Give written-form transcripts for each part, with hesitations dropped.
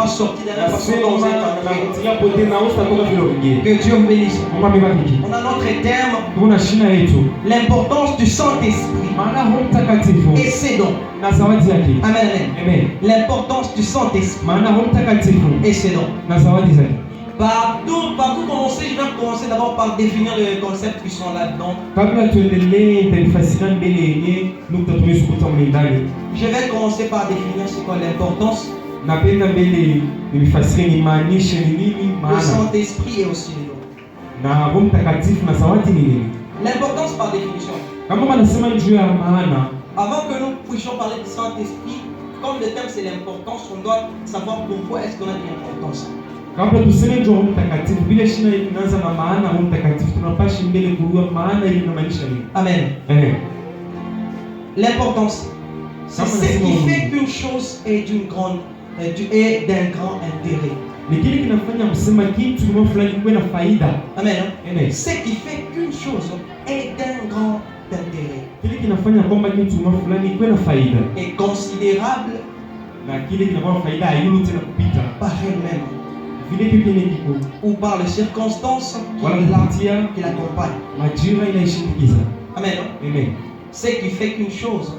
pas sorti de la même façon dont vous êtes entré. Que Dieu vous bénisse. On a notre terme, l'importance du Saint-Esprit et ses dons. Amen. L'importance du Saint-Esprit et ses dons. Partout commencer, je vais commencer d'abord par définir les concepts qui sont là-dedans. Je vais commencer par définir ce qu'est l'importance. Le Saint-Esprit et aussi les dons. L'importance par définition. Avant que nous puissions parler du Saint-Esprit, comme le thème c'est l'importance, on doit savoir pourquoi est-ce qu'on a dit l'importance. Amen. L'importance, c'est ce qui fait qu'une chose est d'un grand intérêt. Amen. Ce qui fait qu'une chose est d'un grand intérêt et considérable par elle-même ou par les circonstances qui l'accompagnent. Amen. Ce qui fait qu'une chose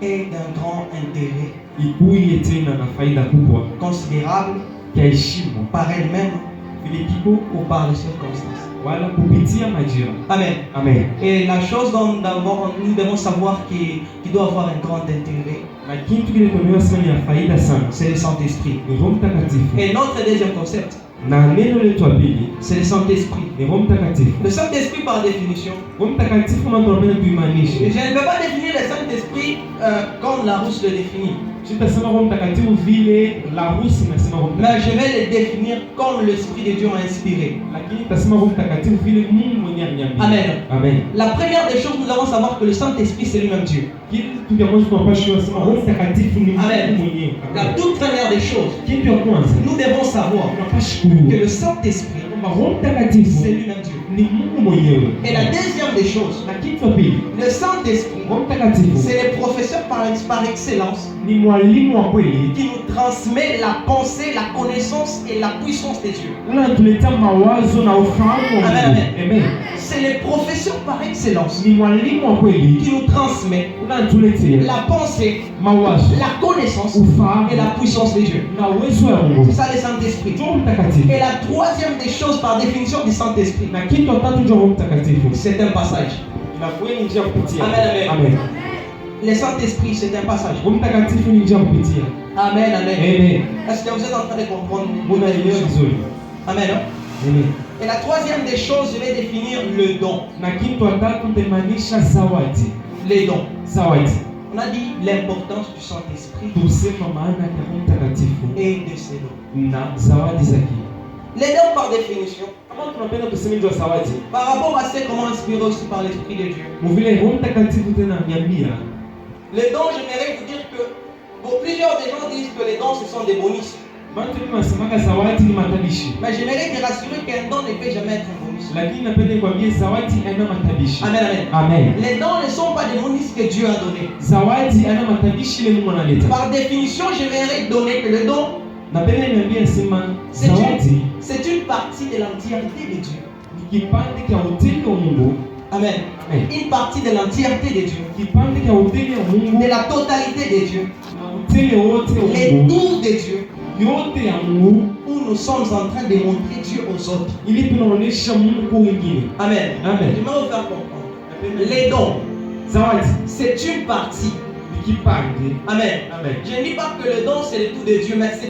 est d'un grand intérêt considérable par elle-même ou par les circonstances. Amen. Et la chose dont d'abord nous devons savoir qui doit avoir un grand intérêt, c'est le Saint-Esprit. Et notre deuxième concept, c'est le Saint-Esprit. Le Saint-Esprit par définition, je ne peux pas définir le Saint-Esprit comme la Rousse le définit. Mais je vais le définir comme l'Esprit de Dieu a inspiré. Amen. La première des choses, nous devons savoir que le Saint-Esprit c'est lui-même Dieu. Amen. La toute première des choses, nous devons savoir que le Saint-Esprit c'est lui-même Dieu. Et la deuxième des choses, le Saint-Esprit, c'est le professeur par excellence qui nous transmet la pensée, la connaissance et la puissance de Dieu. Amen. C'est le professeur par excellence qui nous transmet la pensée, la connaissance et la puissance de Dieu. C'est ça le Saint-Esprit. Et la troisième des choses par définition du Saint-Esprit, c'est un passage. Amen. Le Saint-Esprit, c'est un passage. Amen. Est-ce que vous êtes en train de comprendre? Amen. Et la troisième des choses, je vais définir le don. Les dons. On a dit l'importance du Saint-Esprit et de ses dons. Les dons par définition, par rapport à ce comment inspiré aussi par l'Esprit de Dieu. Les dons, j'aimerais vous dire que plusieurs des gens disent que les dons ce sont des bonus. Mais j'aimerais te rassurer qu'un don ne peut jamais être un bonus. Amen. Les dons ne sont pas des bonus que Dieu a donnés. Par définition, j'aimerais donner que le don, c'est une partie de l'entièreté de Dieu. Amen. Une partie de l'entièreté de Dieu. De la totalité de Dieu. Les tours de Dieu. Où nous sommes en train de montrer Dieu aux autres. Amen. Je vais vous faire comprendre. Les dons, c'est une partie. Amen. Je ne dis pas que le don c'est le tout de Dieu, mais c'est